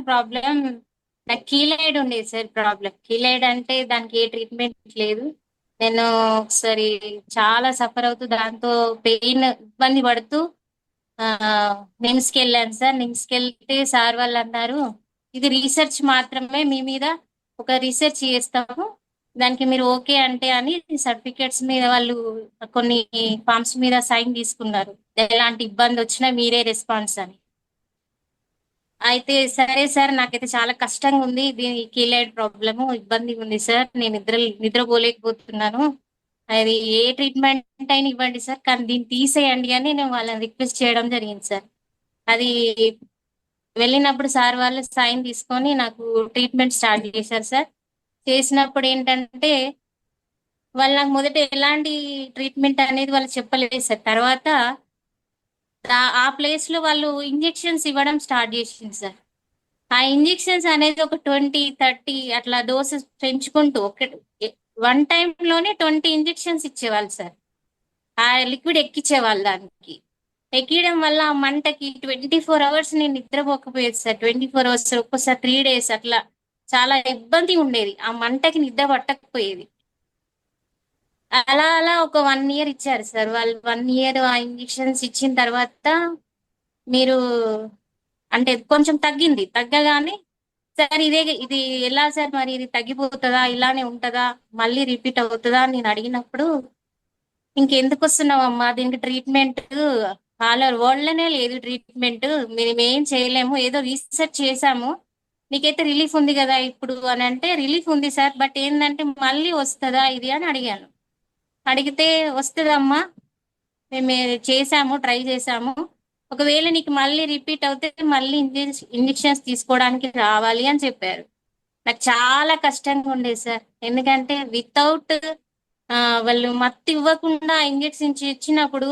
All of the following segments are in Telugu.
ప్రాబ్లం నాకు కీలైడ్ ఉండేది సార్. ప్రాబ్లం కీలైడ్ అంటే దానికి ఏ ట్రీట్మెంట్ లేదు. నేను ఒకసారి చాలా సఫర్ అవుతూ దాంతో పెయిన్ ఇబ్బంది పడుతూ ఆ నిమ్స్కి వెళ్ళాను సార్. నిమ్స్కి వెళ్తే సార్ వాళ్ళు అన్నారు, ఇది రీసెర్చ్ మాత్రమే, మీ మీద ఒక రీసెర్చ్ చేస్తాము, దానికి మీరు ఓకే అంటే అని సర్టిఫికేట్స్ మీద వాళ్ళు కొన్ని ఫామ్స్ మీద సైన్ తీసుకున్నారు. ఎలాంటి ఇబ్బంది వచ్చినా మీరే రెస్పాన్స్ అని. అయితే సరే సార్, నాకైతే చాలా కష్టంగా ఉంది, దీని కీలైడ్ ప్రాబ్లము ఇబ్బందిగా ఉంది సార్, నేను నిద్రపోలేకపోతున్నాను, అది ఏ ట్రీట్మెంట్ అయినా ఇవ్వండి సార్, కానీ దీన్ని తీసేయండి అని నేను వాళ్ళని రిక్వెస్ట్ చేయడం జరిగింది సార్. అది వెళ్ళినప్పుడు సార్ వాళ్ళు సైన్ తీసుకొని నాకు ట్రీట్మెంట్ స్టార్ట్ చేశారు సార్. చేసినప్పుడు ఏంటంటే వాళ్ళు నాకు మొదట ఎలాంటి ట్రీట్మెంట్ అనేది వాళ్ళు చెప్పలేదు సార్. తర్వాత ఆ ప్లేస్ లో వాళ్ళు ఇంజెక్షన్స్ ఇవ్వడం స్టార్ట్ చేసింది సార్. ఆ ఇంజెక్షన్స్ అనేది ఒక 20-30 అట్లా డోసెస్ పెంచుకుంటూ ఒక వన్ టైం లోనే 20 ఇంజెక్షన్స్ ఇచ్చేవాళ్ళు సార్. ఆ లిక్విడ్ ఎక్కించేవాళ్ళు దానికి. ఎక్కియడం వల్ల ఆ మంటకి 24 అవర్స్ నేను నిద్రపోకపోయేది సార్. 24 అవర్స్, ఒక్కోసారి 3 డేస్ అట్లా చాలా ఇబ్బంది ఉండేది. ఆ మంటకి నిద్ర పట్టకపోయేది. అలా అలా ఒక 1 ఇయర్ ఇచ్చారు సార్ వాళ్ళు. 1 ఇయర్ ఆ ఇంజెక్షన్స్ ఇచ్చిన తర్వాత మీరు అంటే కొంచెం తగ్గింది. తగ్గగానే సార్ ఇది ఎలా సార్, మరి ఇది తగ్గిపోతుందా, ఇలానే ఉంటుందా, మళ్ళీ రిపీట్ అవుతుందా అని నేను అడిగినప్పుడు, ఇంకెందుకు వస్తున్నావమ్మా, దీనికి ట్రీట్మెంట్ ఆల్ ఓవర్ వరల్డ్ లోనే లేదు ట్రీట్మెంట్, మేము ఏం చేయలేము, ఏదో రీసెర్చ్ చేశాము, నీకైతే రిలీఫ్ ఉంది కదా ఇప్పుడు అని అంటే, రిలీఫ్ ఉంది సార్, బట్ ఏంటంటే మళ్ళీ వస్తుందా ఇది అని అడిగాను. అడిగితే వస్తుందమ్మా, మేము చేసాము, ట్రై చేసాము, ఒకవేళ నీకు మళ్ళీ రిపీట్ అవుతే మళ్ళీ ఇంజెక్షన్స్ తీసుకోవడానికి రావాలి అని చెప్పారు. నాకు చాలా కష్టంగా ఉండేది సార్. ఎందుకంటే వితౌట్ వాళ్ళు మత్తు ఇవ్వకుండా ఇంజెక్షన్స్ ఇచ్చినప్పుడు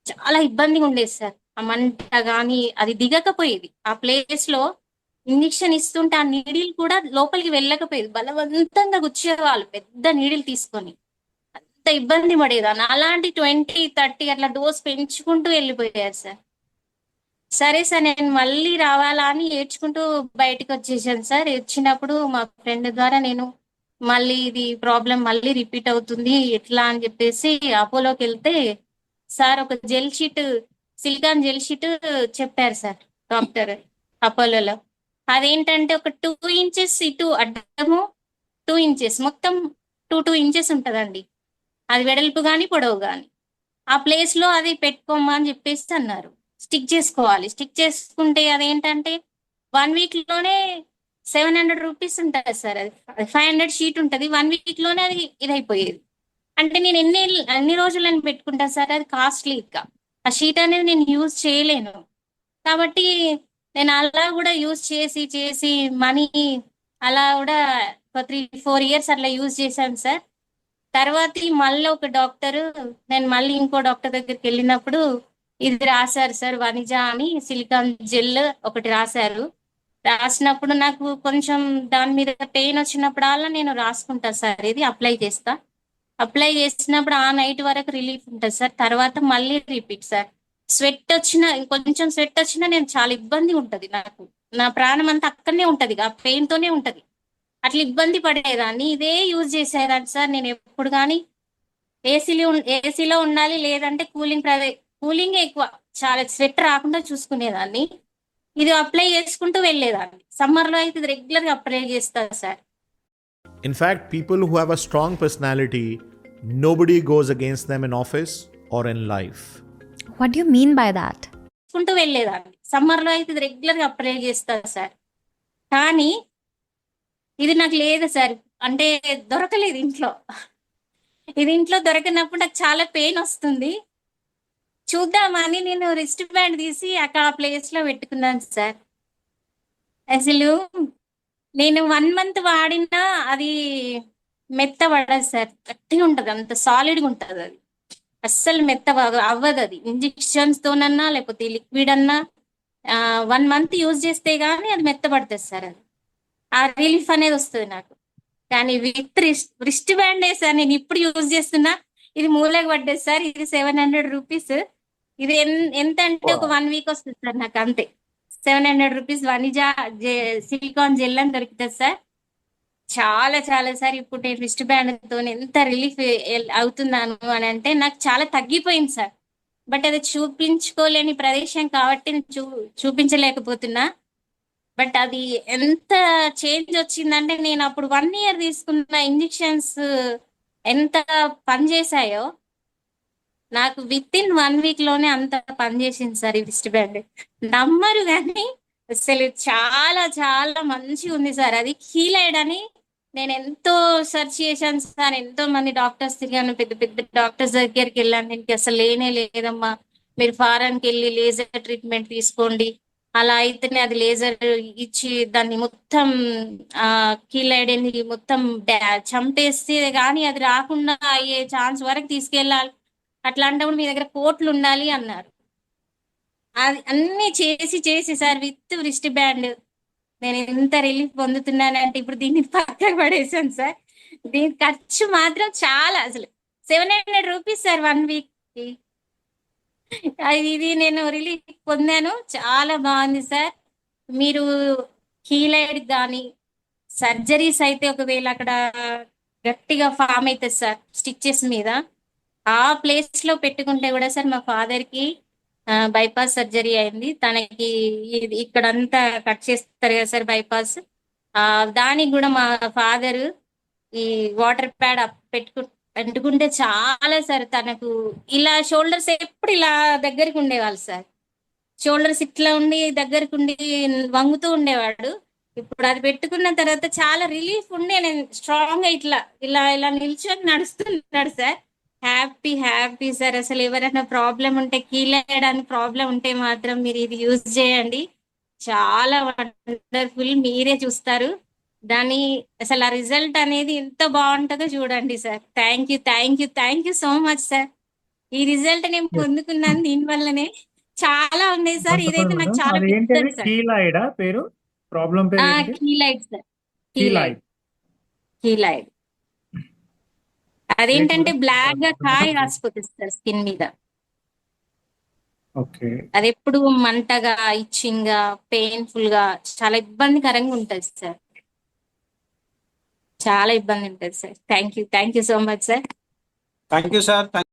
చాలా ఇబ్బందిగా ఉండేది సార్. ఆ మంట కానీ అది దిగకపోయేది. ఆ ప్లేస్ లో ఇంజెక్షన్ ఇస్తుంటే ఆ నీడిల్ కూడా లోపలికి వెళ్ళకపోయేది. బలవంతంగా గుచ్చేవాళ్ళు పెద్ద నీడిల్ తీసుకొని. అంత ఇబ్బంది పడేదాన్ని. అలాంటి 20-30 అట్లా డోస్ పెంచుకుంటూ వెళ్ళిపోయారు సార్. సరే సార్, నేను మళ్ళీ రావాలా అని ఏడ్చుకుంటూ బయటకు వచ్చేసాను సార్. వచ్చినప్పుడు మా ఫ్రెండ్ ద్వారా నేను మళ్ళీ ఇది ప్రాబ్లం మళ్ళీ రిపీట్ అవుతుంది ఎట్లా అని చెప్పేసి అపోలోకి వెళ్తే సార్ ఒక gel sheet, silicon gel sheet చెప్పారు సార్ డాక్టర్ అపోలోలో. అదేంటంటే ఒక 2 ఇంచెస్ ఇటు అడ్డము, 2 ఇంచెస్ మొత్తం 2-2 ఇంచెస్ ఉంటుందండి. అది వెడల్పు కానీ పొడవు కానీ. ఆ ప్లేస్ లో అది పెట్టుకోమా అని చెప్పేసి అన్నారు. స్టిక్ చేసుకోవాలి. స్టిక్ చేసుకుంటే అదేంటంటే 1 వీక్ లోనే 700 రూపీస్ ఉంటుంది సార్. అది 500 షీట్ ఉంటుంది. 1 వీక్ లోనే అది ఇదైపోయేది. అంటే నేను ఎన్ని రోజులని పెట్టుకుంటా సార్, అది కాస్ట్లీ ఇక. ఆ షీట్ అనేది నేను యూజ్ చేయలేను. కాబట్టి నేను అలా కూడా యూజ్ చేసి చేసి మనీ అలా కూడా ఒక 3-4 ఇయర్స్ అట్లా యూజ్ చేశాను సార్. తర్వాత మళ్ళీ ఒక డాక్టర్, నేను మళ్ళీ ఇంకో డాక్టర్ దగ్గరికి వెళ్ళినప్పుడు ఇది రాశారు సార్, వనిజా అని సిలికాన్ జెల్ ఒకటి రాశారు. రాసినప్పుడు నాకు కొంచెం దాని మీద పెయిన్ వచ్చినప్పుడల్లా నేను రాసుకుంటా సార్, ఇది అప్లై చేస్తా. అప్లై చేసినప్పుడు ఆ నైట్ వరకు రిలీఫ్ ఉంటుంది సార్. తర్వాత మళ్ళీ రిపీట్ సార్. కొంచెం స్వెట్ వచ్చినా నేను చాలా ఇబ్బంది ఉంటది నాకు. నా ప్రాణం అంతా అక్కడనే ఉంటది, ఆ పెయిన్ తోనే ఉంటది. అట్లా ఇబ్బంది పడేదాన్ని. ఇదే యూజ్ చేసేదాన్ని సార్ నేను ఎప్పుడు కానీ. ఏసీలో ఉండాలి, లేదంటే కూలింగ్ ఎక్కువ, చాలా స్వెట్ రాకుండా చూసుకునేదాన్ని. ఇది అప్లై చేసుకుంటూ వెళ్ళేదాన్ని. సమ్మర్ లో అయితే ఇది రెగ్యులర్ గా అప్లై చేస్తా sir. In fact, people who have a strong personality, nobody goes against them in office or in life. What do you mean by that? చేసుకుంటూ వెళ్ళేదాన్ని. సమ్మర్ లో అయితే ఇది రెగ్యులర్ గా అప్లై చేస్తా సార్. కానీ ఇది నాకు లేదు సార్. అంటే దొరకలేదు ఇంట్లో. ఇది ఇంట్లో దొరకనప్పుడు నాకు చాలా పెయిన్ వస్తుంది. చూద్దామని నేను రిస్ట్ బ్యాండ్ తీసి అక్కడ ఆ ప్లేస్ లో పెట్టుకున్నాను సార్. అసలు నేను 1 మంత్ వాడినా అది మెత్త పడదు సార్. గట్టిగా ఉంటది, అంత సాలిడ్గా ఉంటది అది. అస్సలు మెత్త అవ్వదు అది. ఇంజెక్షన్స్ తోనన్నా లేకపోతే లిక్విడ్ అన్నా 1 మంత్ యూజ్ చేస్తే గానీ అది మెత్త పడుతుంది సార్. అది ఆ రిలీఫ్ అనేది వస్తుంది నాకు. కానీ విత్ రిస్ట్ బ్యాండ్ సార్ నేను ఇప్పుడు యూజ్ చేస్తున్నా. ఇది మూలకి పడ్డది సార్. ఇది 700 రూపీస్. ఇది ఎంత అంటే ఒక 1 వీక్ వస్తుంది సార్ నాకు, అంతే. రూ. 700 వనిజా సిలికాన్ జెల్ అని దొరుకుతుంది సార్. చాలా చాలా సార్ ఇప్పుడు నేను రిస్ట్ బ్యాండ్ తో ఎంత రిలీఫ్ అవుతున్నాను అని అంటే నాకు చాలా తగ్గిపోయింది సార్. బట్ అది చూపించుకోలేని ప్రదేశం కాబట్టి నేను చూపించలేకపోతున్నా. బట్ అది ఎంత చేంజ్ వచ్చిందంటే నేను అప్పుడు 1 year తీసుకున్న ఇంజెక్షన్స్ ఎంత పనిచేసాయో నాకు విత్ ఇన్ 1 week లోనే అంత పనిచేసింది సార్ ఈ రిస్ట్ బ్యాండ్. నమ్మరు కానీ అసలు చాలా చాలా మంచిగా ఉంది సార్. అది కీలైడ్ అని నేను ఎంతో సెర్చ్ చేశాను సార్. ఎంతో మంది డాక్టర్స్ తిరిగాను, పెద్ద పెద్ద డాక్టర్స్ దగ్గరికి వెళ్ళాను. దీనికి అసలు లేనే లేదమ్మా, మీరు ఫారెన్కి వెళ్ళి లేజర్ ట్రీట్మెంట్ తీసుకోండి, అలా అయితేనే అది లేజర్ ఇచ్చి దాన్ని మొత్తం కీలైడ్ని మొత్తం చంపేస్తే కానీ అది రాకుండా అయ్యే ఛాన్స్ వరకు తీసుకెళ్ళాలి, అట్లాంటప్పుడు మీ దగ్గర కోట్లు ఉండాలి అన్నారు. అది అన్ని చేసి చేసి సార్ విత్ రిస్ట్ బ్యాండ్ నేను ఎంత రిలీఫ్ పొందుతున్నానంటే ఇప్పుడు దీన్ని పక్కకు పడేసాను సార్. దీని ఖర్చు మాత్రం చాలా, అసలు రూ. 700 సార్ 1 week కి. ఇది నేను రిలీఫ్ పొందాను, చాలా బాగుంది సార్. మీరు కీలైడ్ కానీ సర్జరీస్ అయితే ఒకవేళ అక్కడ గట్టిగా ఫామ్ అవుతుంది సార్ స్టిచెస్ మీద, ఆ ప్లేస్ లో పెట్టుకుంటే కూడా సార్ మా ఫాదర్ కి బైపాస్ సర్జరీ అయింది. తనకి ఇక్కడంతా కట్ చేస్తారు కదా సార్ బైపాస్, దానికి కూడా మా ఫాదర్ ఈ వాటర్ ప్యాడ్ పెట్టుకుంటే చాలా సార్ తనకు ఇలా షోల్డర్స్ ఎప్పుడు ఇలా దగ్గరికి ఉండేవాళ్ళు సార్. షోల్డర్స్ ఇట్లా ఉండి దగ్గరికి ఉండి వంగుతూ ఉండేవాడు. ఇప్పుడు అది పెట్టుకున్న తర్వాత చాలా రిలీఫ్ ఉండే, నేను స్ట్రాంగ్ గా ఇట్లా ఇలా ఇలా నిల్చొని నడుస్తున్నాడు సార్. Happy happy sir. అసలు ఎవరైనా ప్రాబ్లం ఉంటే కీలేయడానికి ప్రాబ్లం ఉంటే మాత్రం మీరు ఇది యూజ్ చేయండి, చాలా వండర్ఫుల్, మీరే చూస్తారు దాని అసలు ఆ రిజల్ట్ అనేది ఎంత బాగుంటుందో చూడండి sir. Thank you thank you thank you so much sir. ఈ రిజల్ట్ నేను పొందుకున్నాను దీని వల్లనే. చాలా ఉన్నాయి సార్, వండర్ఫుల్ ఇదైతే నాకు మేడం. చాలా అదేంటిది పెద్దది సార్. కీలాయిడా పేరు? ప్రాబ్లం పేరు ఏంటి? కీలైడ్ సార్, కీలాయిడ్. కీలైడ్. అదేంటంటే మేడం. బ్లాక్ గా కాయ రాసిపోతుంది సార్ స్కిన్ మీద. ఓకే. అది ఎప్పుడు మంటగా, ఇచ్చింగ్ గా, పెయిన్ఫుల్ గా, చాలా ఇబ్బందికరంగా ఉంటుంది సార్. చాలా ఇబ్బంది ఉంటుంది sir. Thank you so much sir. Thank you sir.